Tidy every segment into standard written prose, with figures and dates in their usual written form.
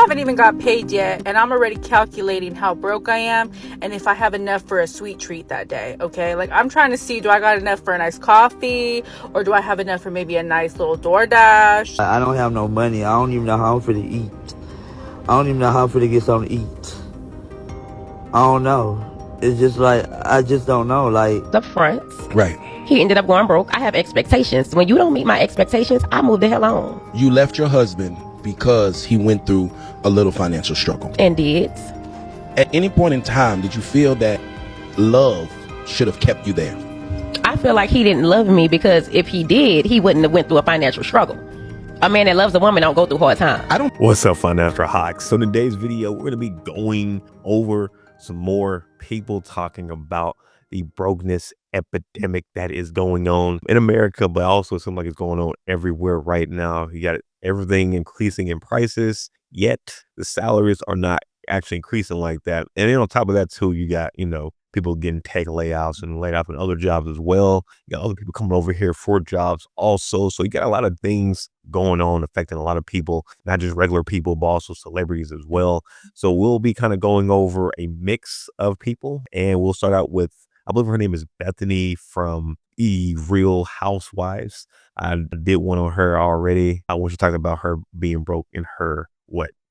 haven't even got paid yet, and I'm already calculating how broke I am and if I have enough for a sweet treat that day, okay? Like, I'm trying to see, do I got enough for a nice coffee, or do I have enough for maybe a nice little DoorDash? I don't have no money. I don't even know how I'm finna eat. I don't even know how I'm finna get something to eat. I don't know. It's just like, I just don't know. Like, up front. Right. He ended up going broke. I have expectations. When you don't meet my expectations, I move the hell on. You left your husband because he went through a little financial struggle. And did. At any point in time, did you feel that love should have kept you there? I feel like he didn't love me because if he did, he wouldn't have went through a financial struggle. A man that loves a woman don't go through hard times. What's up, Financial Hawks? So in today's video, we're going to be going over some more people talking about the brokenness epidemic that is going on in America, but also it seems like it's going on everywhere right now. You got everything increasing in prices, yet the salaries are not actually increasing like that. And then on top of that too, you got, people getting tech layoffs and laid off in other jobs as well. You got other people coming over here for jobs also. So you got a lot of things going on affecting a lot of people, not just regular people, but also celebrities as well. So we'll be kind of going over a mix of people, and we'll start out with, I believe her name is Bethany from the Real Housewives. I did one on her already. I want you to talk about her being broke in her,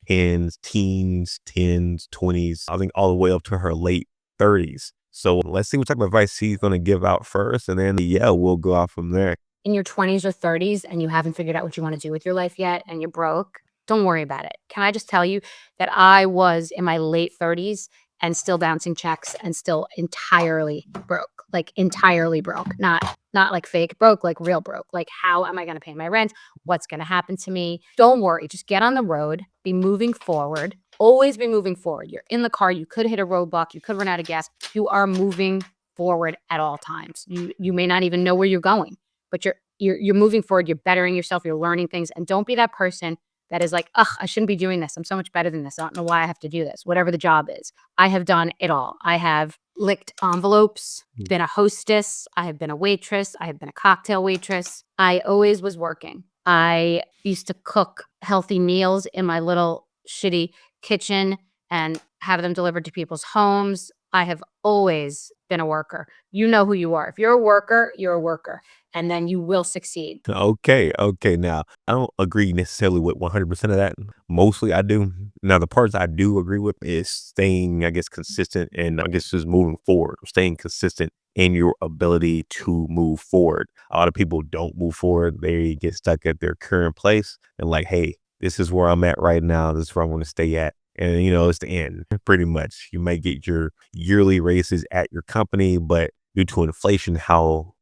teens, 20s, I think all the way up to her late 30s. So let's see what type of advice she's going to give out first, and then we'll go out from there. In your 20s or 30s and you haven't figured out what you want to do with your life yet and you're broke, don't worry about it. Can I just tell you that I was in my late 30s and still bouncing checks and still entirely broke, like entirely broke, not like fake broke, like real broke. Like, how am I going to pay my rent? What's going to happen to me? Don't worry. Just get on the road, be moving forward. Always be moving forward. You're in the car. You could hit a roadblock. You could run out of gas. You are moving forward at all times. You may not even know where you're going, but you're moving forward. You're bettering yourself. You're learning things. And don't be that person that is like, ugh, I shouldn't be doing this. I'm so much better than this. I don't know why I have to do this. Whatever the job is. I have done it all. I have licked envelopes, been a hostess. I have been a waitress. I have been a cocktail waitress. I always was working. I used to cook healthy meals in my little shitty kitchen and have them delivered to people's homes. I have always been a worker. You know who you are. If you're a worker, you're a worker, and then you will succeed. Okay. Now, I don't agree necessarily with 100% of that. Mostly I do. Now, the parts I do agree with is staying, I guess, consistent, and I guess just moving forward, staying consistent in your ability to move forward. A lot of people don't move forward. They get stuck at their current place and like, hey, this is where I'm at right now. This is where I want to stay at. And, it's the end, pretty much. You may get your yearly raises at your company, but due to inflation, how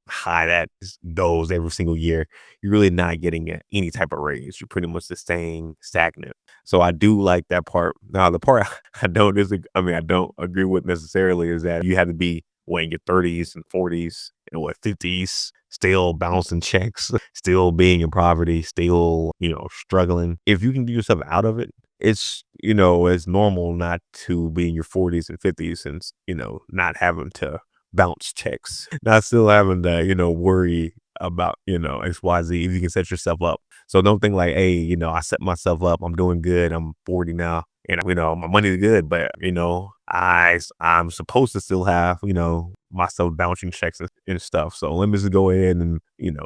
high that goes every single year, you're really not getting any type of raise. You're pretty much just staying stagnant. So I do like that part. Now, the part I don't agree with necessarily is that you have to be in your 30s and 40s and 50s, still bouncing checks, still being in poverty, still, struggling. If you can do yourself out of it, it's, it's normal not to be in your 40s and 50s and, not having to bounce checks, not still having to, worry about, XYZ, if you can set yourself up. So don't think like, hey, I set myself up, I'm doing good, I'm 40 now, and, my money's good, but, I'm supposed to still have, myself bouncing checks and stuff. So let me just go ahead and,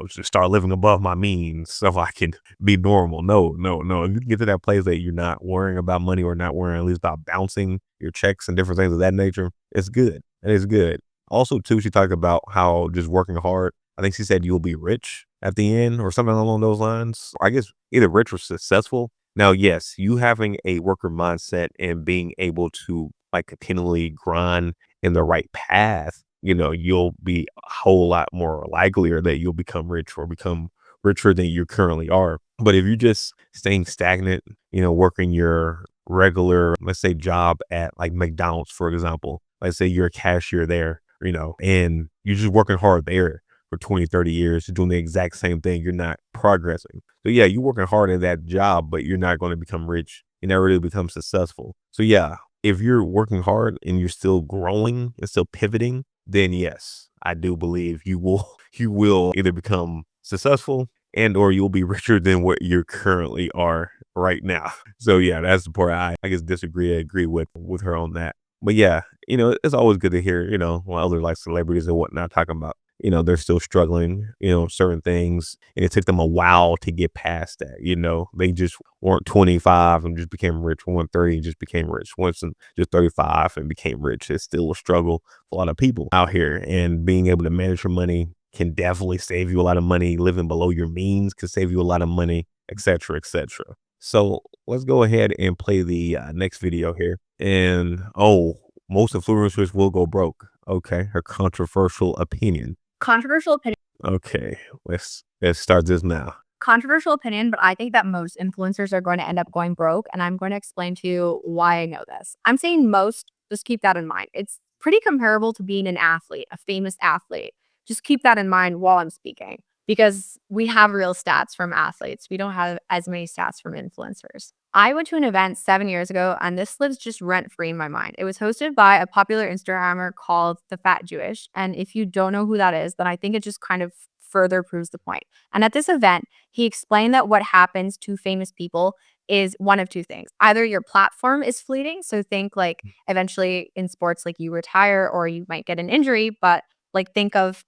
just start living above my means so I can be normal. No. If you can get to that place that you're not worrying about money or not worrying at least about bouncing your checks and different things of that nature, it's good. It is good. Also, too, she talked about how just working hard, I think she said you'll be rich at the end or something along those lines. I guess either rich or successful. Now, yes, you having a worker mindset and being able to continually grind in the right path, you'll be a whole lot more likelier that you'll become rich or become richer than you currently are. But if you're just staying stagnant, working your regular, let's say, job at like McDonald's, for example, let's say you're a cashier there, and you're just working hard there for 20, 30 years, you're doing the exact same thing. You're not progressing. So yeah, you're working hard at that job, but you're not going to become rich. You're not really become successful. So yeah, if you're working hard and you're still growing and still pivoting, then yes, I do believe you will either become successful and or you'll be richer than what you currently are right now. So yeah, that's the part I guess agree with her on that. But yeah, it's always good to hear, when other like celebrities and whatnot talking about, they're still struggling, certain things. And it took them a while to get past that, they just weren't 25 and just became rich. One 30 and just became rich. Once and just 35 and became rich. It's still a struggle for a lot of people out here. And being able to manage your money can definitely save you a lot of money. Living below your means can save you a lot of money, etc., etc. So let's go ahead and play the next video here. And most influencers will go broke. Okay, her controversial opinion. Controversial opinion. Okay, let's start this now. Controversial opinion, but I think that most influencers are going to end up going broke, and I'm going to explain to you why I know this. I'm saying most, just keep that in mind. It's pretty comparable to being an athlete, a famous athlete. Just keep that in mind while I'm speaking, because we have real stats from athletes. We don't have as many stats from influencers. I went to an event 7 years ago, and this lives just rent-free in my mind. It was hosted by a popular Instagrammer called The Fat Jewish, and if you don't know who that is, then I think it just kind of further proves the point. And at this event, he explained that what happens to famous people is one of two things. Either your platform is fleeting, so think like eventually in sports, like you retire or you might get an injury, but like think of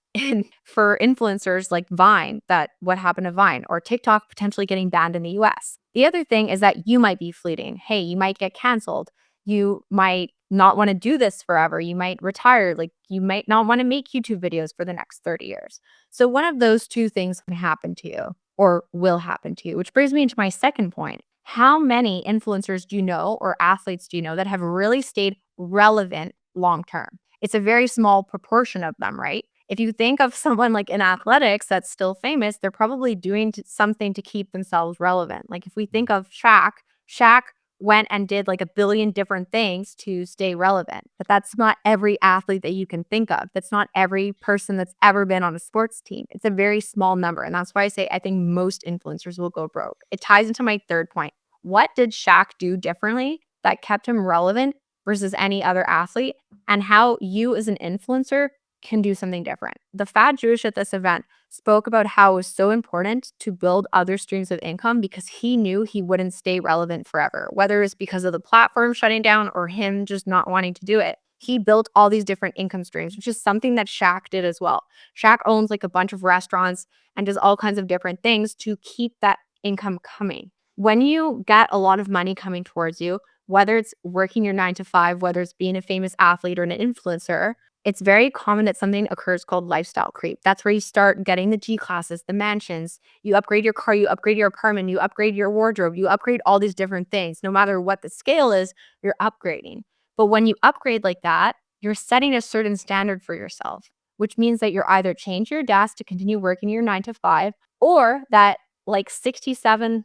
for influencers like Vine, that what happened to Vine, or TikTok potentially getting banned in the US. The other thing is that you might be fleeting. Hey, you might get canceled. You might not want to do this forever. You might retire. Like you might not want to make YouTube videos for the next 30 years. So one of those two things can happen to you or will happen to you, which brings me into my second point. How many influencers do you know or athletes do you know that have really stayed relevant long term? It's a very small proportion of them, right? If you think of someone like in athletics that's still famous, they're probably doing something to keep themselves relevant. Like if we think of Shaq went and did like a billion different things to stay relevant. But that's not every athlete that you can think of. That's not every person that's ever been on a sports team. It's a very small number. And that's why I say I think most influencers will go broke. It ties into my third point. What did Shaq do differently that kept him relevant versus any other athlete? And how you as an influencer can do something different. The Fat Jewish at this event spoke about how it was so important to build other streams of income because he knew he wouldn't stay relevant forever, whether it's because of the platform shutting down or him just not wanting to do it. He built all these different income streams, which is something that Shaq did as well. Shaq owns like a bunch of restaurants and does all kinds of different things to keep that income coming. When you get a lot of money coming towards you, whether it's working your 9 to 5, whether it's being a famous athlete or an influencer, it's very common that something occurs called lifestyle creep. That's where you start getting the G classes, the mansions, you upgrade your car, you upgrade your apartment, you upgrade your wardrobe, you upgrade all these different things. No matter what the scale is, you're upgrading. But when you upgrade like that, you're setting a certain standard for yourself, which means that you're either change your desk to continue working your 9 to 5, or that like 67%,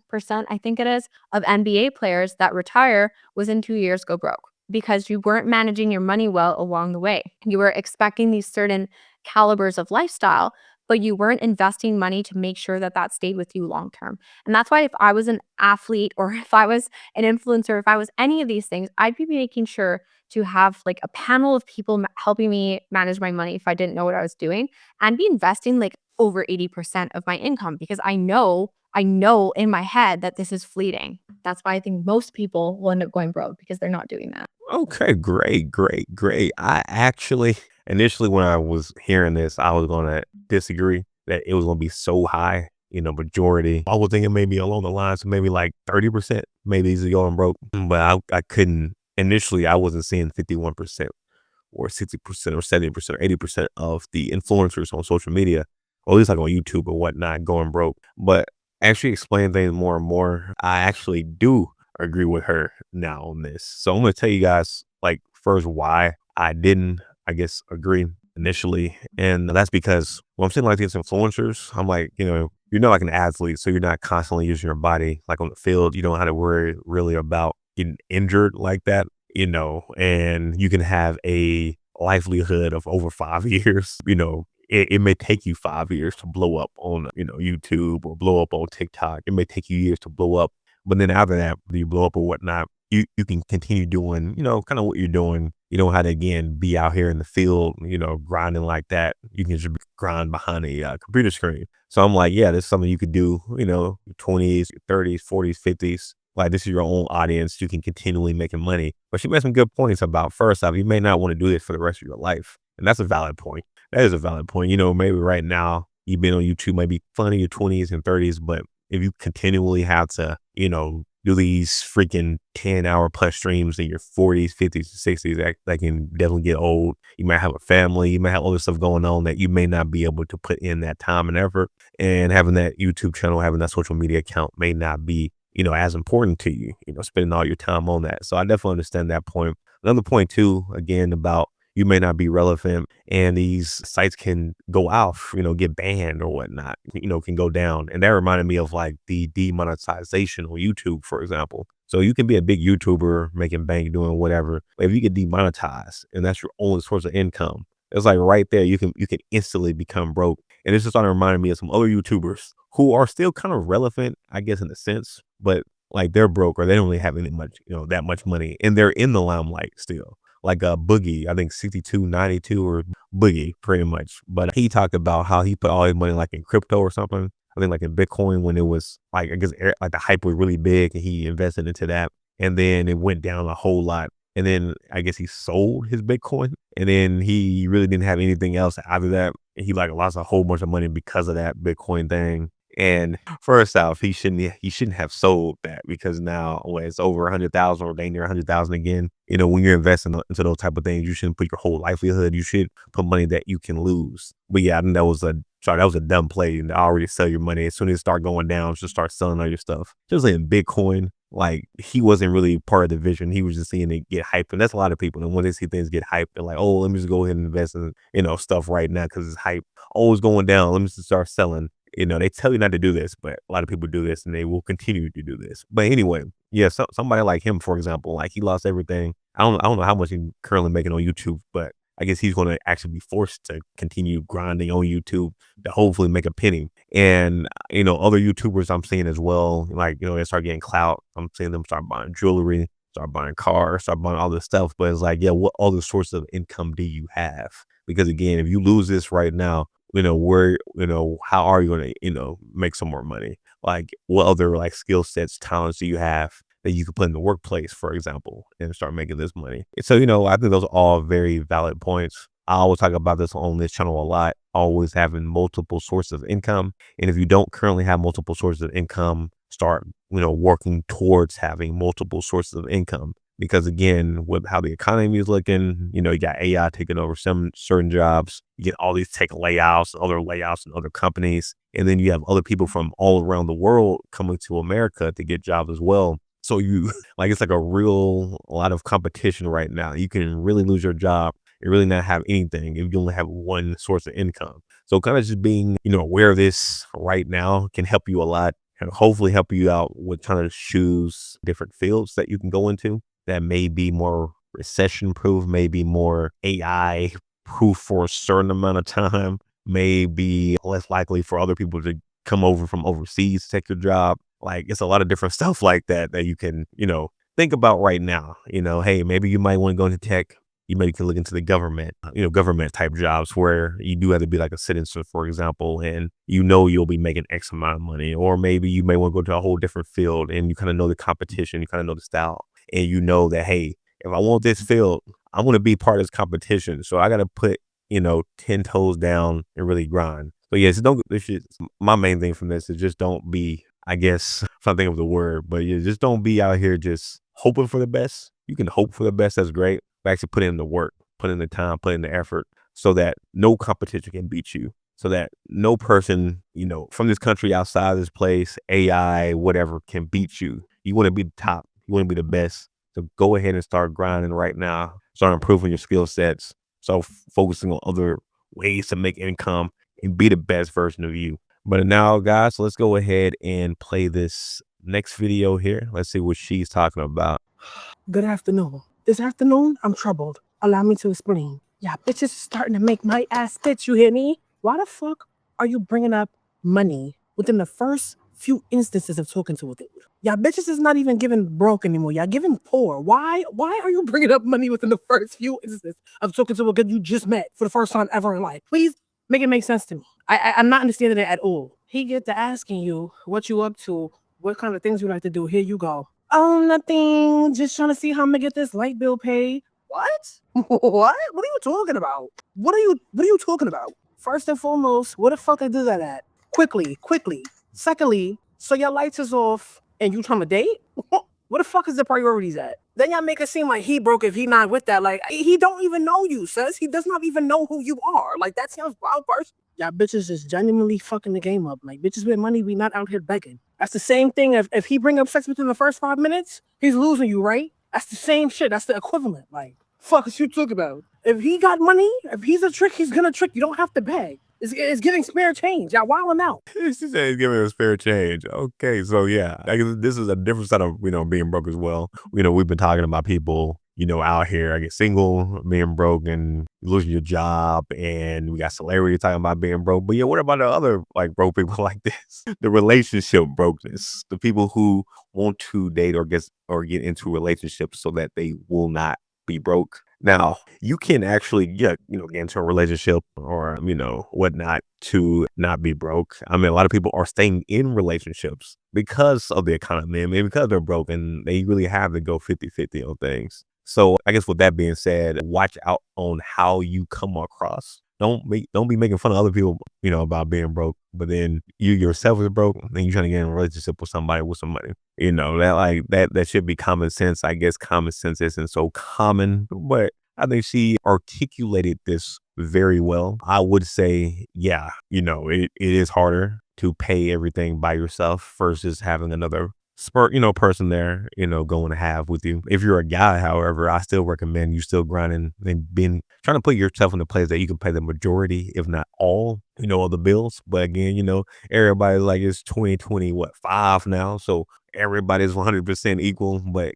I think it is, of NBA players that retire within 2 years go broke because you weren't managing your money well along the way. You were expecting these certain calibers of lifestyle, but you weren't investing money to make sure that that stayed with you long term. And that's why if I was an athlete or if I was an influencer, if I was any of these things, I'd be making sure to have like a panel of people helping me manage my money if I didn't know what I was doing, and be investing like over 80% of my income because I know in my head that this is fleeting. That's why I think most people will end up going broke because they're not doing that. Okay, great. I actually initially when I was hearing this, I was gonna disagree that it was gonna be so high, majority. I was thinking maybe along the lines of maybe like 30%, maybe these are going broke. But I couldn't initially I wasn't seeing 51% or 60% or 70% or 80% of the influencers on social media, or at least like on YouTube or whatnot, going broke. But actually explaining things more and more, I actually do agree with her now on this. So I'm going to tell you guys like first why I didn't, I guess, agree initially. And that's because when I'm seeing like these influencers, I'm like, you're not like an athlete, so you're not constantly using your body like on the field. You don't have to worry really about getting injured like that, and you can have a livelihood of over 5 years, it may take you 5 years to blow up on, YouTube or blow up on TikTok. It may take you years to blow up. But then after that, when you blow up or whatnot, you can continue doing, kind of what you're doing. You don't have to, again, be out here in the field, grinding like that. You can just grind behind a computer screen. So I'm like, yeah, this is something you could do, your 20s, your 30s, 40s, 50s. Like, this is your own audience. You can continually making money. But she made some good points about, first off, you may not want to do this for the rest of your life. And that's a valid point. That is a valid point. You know, maybe right now you've been on YouTube, might be fun in your 20s and 30s, but if you continually have to, you know, do these freaking 10-hour plus streams in your 40s, 50s, 60s, that can definitely get old. You might have a family, you might have other stuff going on that you may not be able to put in that time and effort. And having that YouTube channel, having that social media account may not be, you know, as important to you, you know, spending all your time on that. So I definitely understand that point. Another point too, again, about you may not be relevant and these sites can go off, you know, get banned or whatnot, you know, can go down. And that reminded me of like the demonetization on YouTube, for example. So you can be a big YouTuber making bank doing whatever, but if you get demonetized and that's your only source of income, it's like right there, you can instantly become broke. And this just started reminding me of some other YouTubers who are still kind of relevant, I guess, in a sense, but like they're broke or they don't really have any much, you know, that much money and they're in the limelight still. Like a Boogie, I think 6292 or Boogie pretty much. But he talked about how he put all his money like in crypto or something. I think like in Bitcoin when it was like, I guess like the hype was really big and he invested into that. And then it went down a whole lot. And then I guess he sold his Bitcoin and then he really didn't have anything else after that. And he like lost a whole bunch of money because of that Bitcoin thing. And first off, he shouldn't have sold that because now it's over 100,000 or dang near 100,000 again. You know, when you're investing into those type of things, you shouldn't put your whole livelihood. You should put money that you can lose. But yeah, I think that was a dumb play. And I already sell your money as soon as it start going down. Just start selling all your stuff. Just like in Bitcoin, like he wasn't really part of the vision. He was just seeing it get hyped, and that's a lot of people. And when they see things get hyped, they're like, "Oh, let me just go ahead and invest in stuff right now because it's hype. Oh, it's going down. Let me just start selling." You know, they tell you not to do this, but a lot of people do this and they will continue to do this. But anyway, yeah, somebody like him, for example, like he lost everything. I don't know how much he's currently making on YouTube, but I guess he's going to actually be forced to continue grinding on YouTube to hopefully make a penny. And, you know, other YouTubers I'm seeing as well, like, you know, they start getting clout. I'm seeing them start buying jewelry, start buying cars, start buying all this stuff. But it's like, yeah, what other source of income do you have? Because again, if you lose this right now, how are you going to, make some more money? Like what other like skill sets, talents do you have that you could put in the workplace, for example, and start making this money? So, I think those are all very valid points. I always talk about this on this channel a lot, always having multiple sources of income. And if you don't currently have multiple sources of income, start, working towards having multiple sources of income. Because again, with how the economy is looking, you got AI taking over some certain jobs. You get all these tech layouts, other layouts in other companies. And then you have other people from all around the world coming to America to get jobs as well. So it's like a lot of competition right now. You can really lose your job and really not have anything if you only have one source of income. So kind of just being, aware of this right now can help you a lot and hopefully help you out with trying to choose different fields that you can go into that may be more recession proof, maybe more AI proof for a certain amount of time, may be less likely for other people to come over from overseas to take your job. Like it's a lot of different stuff like that you can, think about right now. Hey, maybe you might want to go into tech. You maybe can look into the government, government type jobs where you do have to be like a citizen, for example, and you'll be making X amount of money. Or maybe you may want to go to a whole different field and you kind of know the competition, you kind of know the style. And you know that, hey, if I want this field, I want to be part of this competition. So I got to put, 10 toes down and really grind. But yes, my main thing from this is just don't be, I guess, if I think of the word, but yeah, just don't be out here just hoping for the best. You can hope for the best. That's great. But actually put in the work, put in the time, put in the effort so that no competition can beat you. So that no person, from this country, outside of this place, AI, whatever, can beat you. You want to be the top. You want to be the best. So go ahead and start grinding right now. Start improving your skill sets. Start focusing on other ways to make income and be the best version of you. But now, guys, let's go ahead and play this next video here. Let's see what she's talking about. Good afternoon. This afternoon, I'm troubled. Allow me to explain. Yeah, bitches starting to make my ass bitch, you hear me? Why the fuck are you bringing up money within the first few instances of talking to a dude? Y'all bitches is not even giving broke anymore. Y'all giving poor. Why are you bringing up money within the first few instances of talking to a girl you just met for the first time ever in life? Please make it make sense to me. I'm not understanding it at all. He get to asking you what you up to, what kind of things you like to do. Here you go. Nothing. Just trying to see how I'm gonna get this light bill paid. What? What? What are you talking about? What are you talking about? First and foremost, where the fuck I do that at? Quickly. Secondly, so your lights is off and you trying to date? Where the fuck is the priorities at? Then y'all make it seem like he broke if he not with that. Like he don't even know you, sis. He does not even know who you are. Like that sounds wild person. Y'all bitches is genuinely fucking the game up. Like bitches with money, we not out here begging. That's the same thing. If he bring up sex within the first 5 minutes, he's losing you, right? That's the same shit. That's the equivalent. Like fuck is you talking about? If he got money, if he's a trick, he's gonna trick. You don't have to beg. It's getting spare change. Y'all wilding out. She said he's giving us spare change. Okay, so yeah, I guess this is a different side of being broke as well. We've been talking about people out here, I get single, being broke, and losing your job, and we got celebrity talking about being broke. But yeah, what about the other like broke people like this? The relationship brokenness, the people who want to date or get into relationships so that they will not be broke. Now, you can actually get into a relationship or, whatnot to not be broke. I mean, a lot of people are staying in relationships because of the economy. I mean, because they're broke and they really have to go 50-50 on things. So I guess with that being said, watch out on how you come across. Don't be making fun of other people, about being broke, but then you yourself is broke, and then you're trying to get in a relationship with somebody with some money. That should be common sense. I guess common sense isn't so common, but I think she articulated this very well. I would say, yeah, it is harder to pay everything by yourself versus having another person there, going to have with you. If you're a guy, however, I still recommend you still grinding and trying to put yourself in a place that you can pay the majority, if not all, of the bills. But again, everybody like it's 5 now. So everybody's 100% equal, but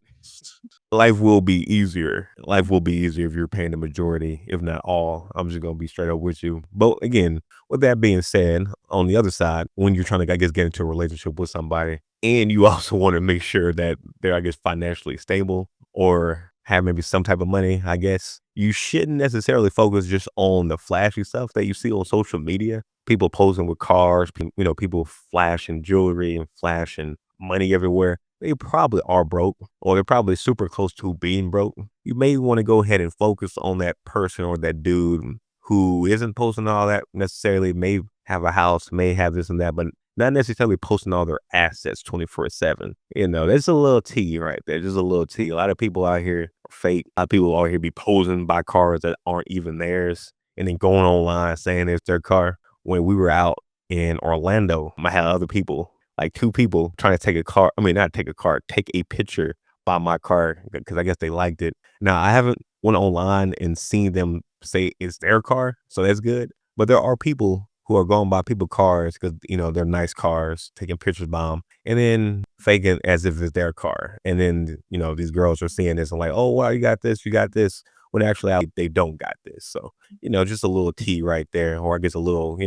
life will be easier. Life will be easier if you're paying the majority, if not all. I'm just going to be straight up with you. But again, with that being said, on the other side, when you're trying to, I guess, get into a relationship with somebody, and you also want to make sure that they're, I guess, financially stable or have maybe some type of money, I guess, you shouldn't necessarily focus just on the flashy stuff that you see on social media. People posing with cars, people flashing jewelry and flashing money everywhere. They probably are broke or they're probably super close to being broke. You may want to go ahead and focus on that person or that dude who isn't posting all that necessarily, may have a house, may have this and that, but not necessarily posting all their assets 24/7. There's a little tea right there. Just a little tea. A lot of people out here are fake. A lot of people out here be posing by cars that aren't even theirs and then going online saying it's their car. When we were out in Orlando, I had other people, like 2 people trying to take a car. I mean, not take a car, take a picture by my car because I guess they liked it. Now, I haven't went online and seen them say it's their car, so that's good. But there are people who are going by people's cars because, they're nice cars, taking pictures by them, and then faking as if it's their car. And then, these girls are seeing this and like, oh, wow, you got this, when actually they don't got this. So, just a little tea right there, or I guess a little,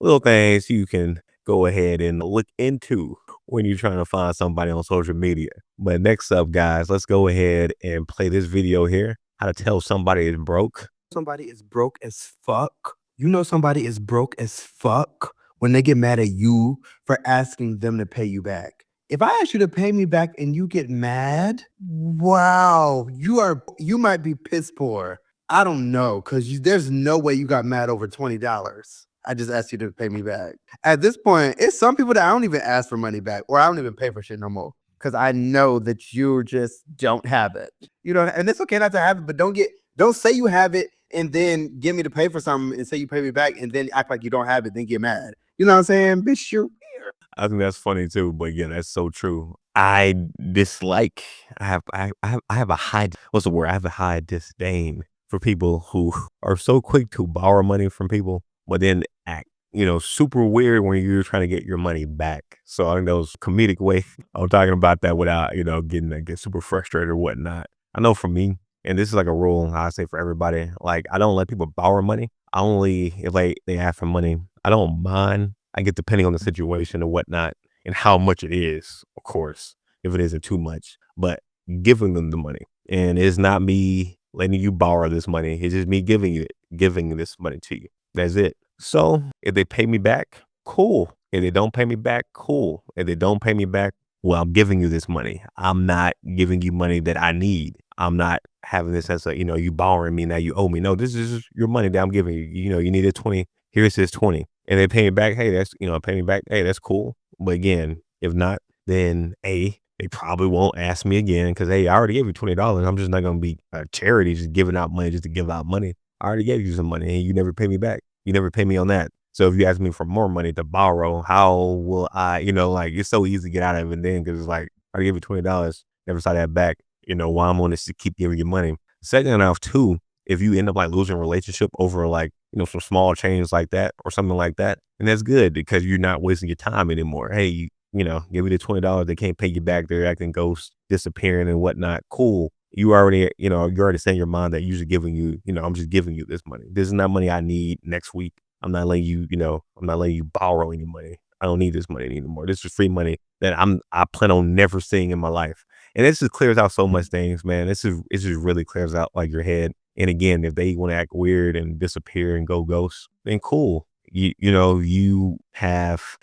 little things you can go ahead and look into when you're trying to find somebody on social media. But next up, guys, let's go ahead and play this video here. How to tell somebody is broke. Somebody is broke as fuck. You know somebody is broke as fuck when they get mad at you for asking them to pay you back. If I ask you to pay me back and you get mad, wow, you might be piss poor. I don't know, because there's no way you got mad over $20. I just asked you to pay me back. At this point, it's some people that I don't even ask for money back, or I don't even pay for shit no more, because I know that you just don't have it. And it's okay not to have it, but don't say you have it and then get me to pay for something and say you pay me back and then act like you don't have it, then get mad. You know what I'm saying? Bitch, you're weird. I think that's funny too, but yeah, that's so true. I dislike. I have a high. What's the word? I have a high disdain for people who are so quick to borrow money from people, but then act, super weird when you're trying to get your money back. So I think that was a comedic way of talking about that without, get super frustrated or whatnot. I know for me, and this is like a rule I say for everybody, like I don't let people borrow money. I only, if they ask for money, I don't mind. I get depending on the situation and whatnot and how much it is, of course, if it isn't too much, but giving them the money. And it's not me letting you borrow this money. It's just me giving this money to you. That's it. So if they pay me back, cool. If they don't pay me back, cool. If they don't pay me back, well, I'm giving you this money. I'm not giving you money that I need. I'm not having this as a, you borrowing me, now you owe me. No, this is your money that I'm giving you. You needed 20. Here's this 20. And they pay me back. Hey, pay me back. Hey, that's cool. But again, if not, then they probably won't ask me again because, hey, I already gave you $20. I'm just not going to be a charity just giving out money just to give out money. I already gave you some money and you never pay me back. You never pay me on that. So if you ask me for more money to borrow, how will I, it's so easy to get out of it then because it's like, I gave you $20, never saw that back. Why I'm on this to keep giving you money. Second off, too, if you end up like losing a relationship over like, some small change like that or something like that, and that's good because you're not wasting your time anymore. Hey, give me the $20. They can't pay you back. They're acting ghosts, disappearing and whatnot. Cool. You already saying in your mind that you're just giving you, I'm just giving you this money. This is not money I need next week. I'm not letting you, I'm not letting you borrow any money. I don't need this money anymore. This is free money that I plan on never seeing in my life. And this just clears out so much things, man. It just really clears out like your head. And again, if they want to act weird and disappear and go ghost, then cool. You have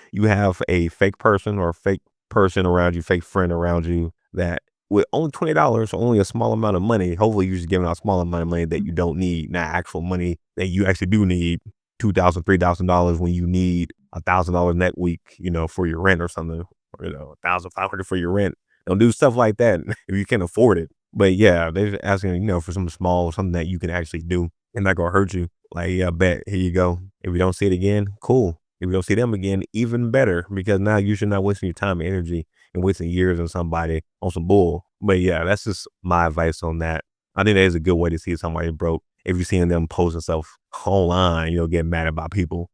a fake person or a fake person around you, fake friend around you that with only $20 or only a small amount of money, hopefully you're just giving out a small amount of money that you don't need, not actual money that you actually do need. $2,000, $3,000 when you need $1,000 net week, for your rent or something, or, $1,500 for your rent. Don't do stuff like that if you can't afford it. But yeah, they're asking, for something small, something that you can actually do and not gonna hurt you. Like, yeah, bet, here you go. If you don't see it again, cool. If you don't see them again, even better, because now you should not wasting your time and energy and wasting years on somebody on some bull. But yeah, that's just my advice on that. I think that is a good way to see somebody broke. If you're seeing them posting stuff online, get mad about people,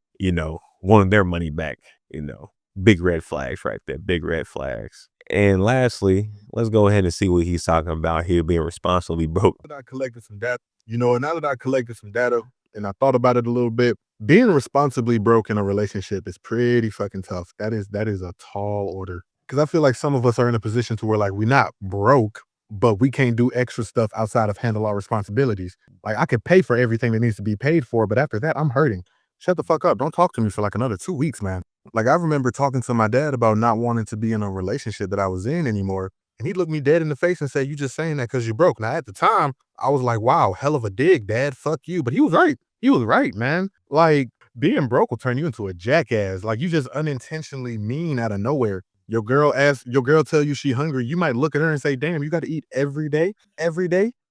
wanting their money back, big red flags right there, big red flags. And lastly, let's go ahead and see what he's talking about here, being responsibly broke. I collected some data, and now that I collected some data and I thought about it a little bit, being responsibly broke in a relationship is pretty fucking tough. That is a tall order. Because I feel like some of us are in a position to where like we're not broke, but we can't do extra stuff outside of handle our responsibilities. Like I could pay for everything that needs to be paid for, but after that, I'm hurting. Shut the fuck up. Don't talk to me for like another 2 weeks, man. Like I remember talking to my dad about not wanting to be in a relationship that I was in anymore. And he looked me dead in the face and said, "You just saying that because you're broke." Now at the time, I was like, wow, hell of a dig, Dad. Fuck you. But he was right. He was right, man. Like being broke will turn you into a jackass. Like you just unintentionally mean out of nowhere. Your girl tell you she hungry. You might look at her and say, "Damn, you got to eat every day."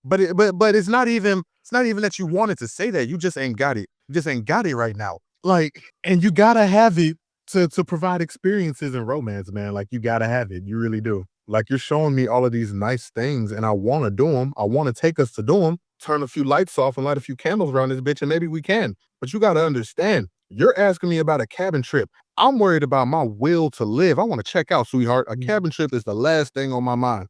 But it's not even that you wanted to say that. You just ain't got it. You just ain't got it right now. Like, and you gotta have it to provide experiences in romance, man. Like you gotta have it. You really do. Like you're showing me all of these nice things and I want to do them. I want to take us to do them, turn a few lights off and light a few candles around this bitch and maybe we can. But you got to understand, you're asking me about a cabin trip. I'm worried about my will to live. I want to check out, sweetheart. A cabin trip is the last thing on my mind.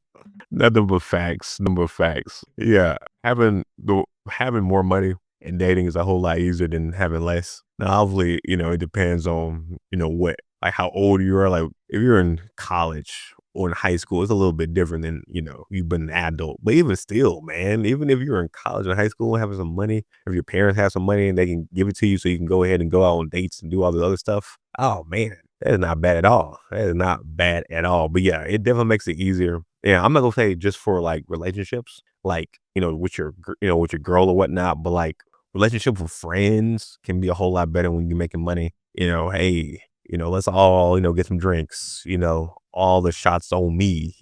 Nothing but facts. Number of facts. Yeah. Having more money and dating is a whole lot easier than having less. Now, obviously, it depends on, what, like how old you are. Like if you're in college or in high school, it's a little bit different than, you've been an adult. But even still, man, even if you're in college or high school and having some money, if your parents have some money and they can give it to you so you can go ahead and go out on dates and do all the other stuff, oh man, that is not bad at all. That is not bad at all. But yeah, it definitely makes it easier. Yeah, I'm not gonna say just for like relationships, like, with your girl or whatnot, but like relationship with friends can be a whole lot better when you're making money. Hey, let's all, get some drinks, all the shots on me,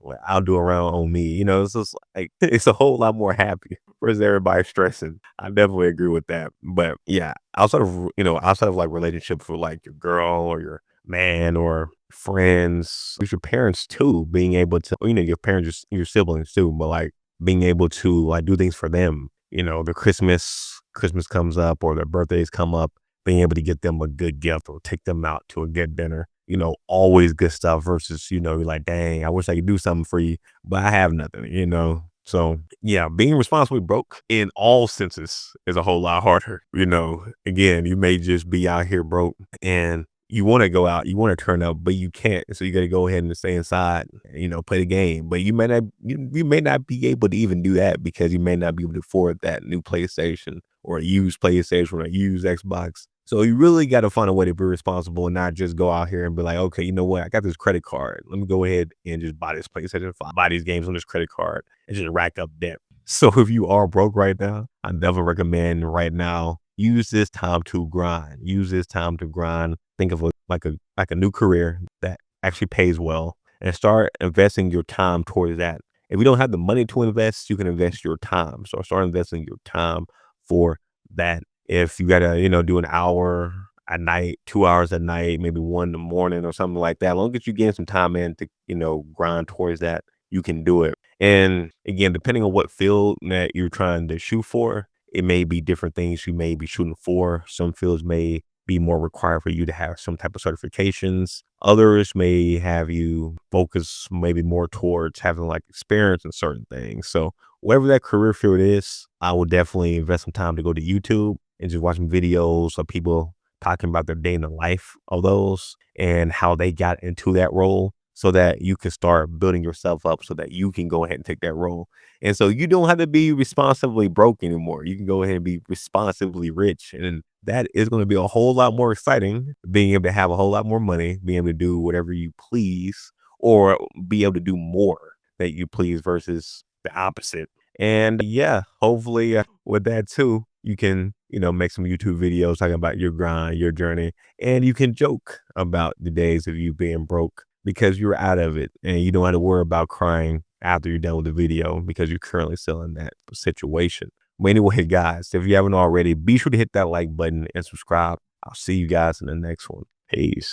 like, I'll do around on me, it's just like, it's a whole lot more happy versus everybody stressing. I definitely agree with that. But yeah, outside of like relationships with like your girl or your man or friends, with your parents too, being able to, your parents, your siblings too, but like being able to like do things for them, the Christmas comes up or their birthdays come up, being able to get them a good gift or take them out to a good dinner, always good stuff versus, you're like, dang, I wish I could do something for you, but I have nothing. So yeah, being responsibly broke in all senses is a whole lot harder. Again, you may just be out here broke and you want to go out, you want to turn up, but you can't. So you got to go ahead and stay inside, play the game. But you may not be able to even do that because you may not be able to afford that new PlayStation or a used PlayStation or a used Xbox. So you really got to find a way to be responsible and not just go out here and be like, okay, you know what? I got this credit card. Let me go ahead and just buy this PlayStation 5, buy these games on this credit card and just rack up debt. So if you are broke right now, I definitely recommend right now, use this time to grind. Use this time to grind. Think of like a new career that actually pays well and start investing your time towards that. If you don't have the money to invest, you can invest your time. So start investing your time for that. If you gotta, do an hour at night, 2 hours at night, maybe 1 in the morning or something like that, as long as you get some time in to, grind towards that, you can do it. And again, depending on what field that you're trying to shoot for, it may be different things you may be shooting for. Some fields may be more required for you to have some type of certifications. Others may have you focus maybe more towards having like experience in certain things. So whatever that career field is, I would definitely invest some time to go to YouTube and just watching videos of people talking about their day in the life of those and how they got into that role so that you can start building yourself up so that you can go ahead and take that role. And so you don't have to be responsibly broke anymore. You can go ahead and be responsibly rich. And that is going to be a whole lot more exciting, being able to have a whole lot more money, being able to do whatever you please, or be able to do more that you please versus the opposite. And yeah, hopefully with that too, you can, make some YouTube videos talking about your grind, your journey, and you can joke about the days of you being broke because you're out of it and you don't have to worry about crying after you're done with the video because you're currently still in that situation. But anyway, guys, if you haven't already, be sure to hit that like button and subscribe. I'll see you guys in the next one. Peace.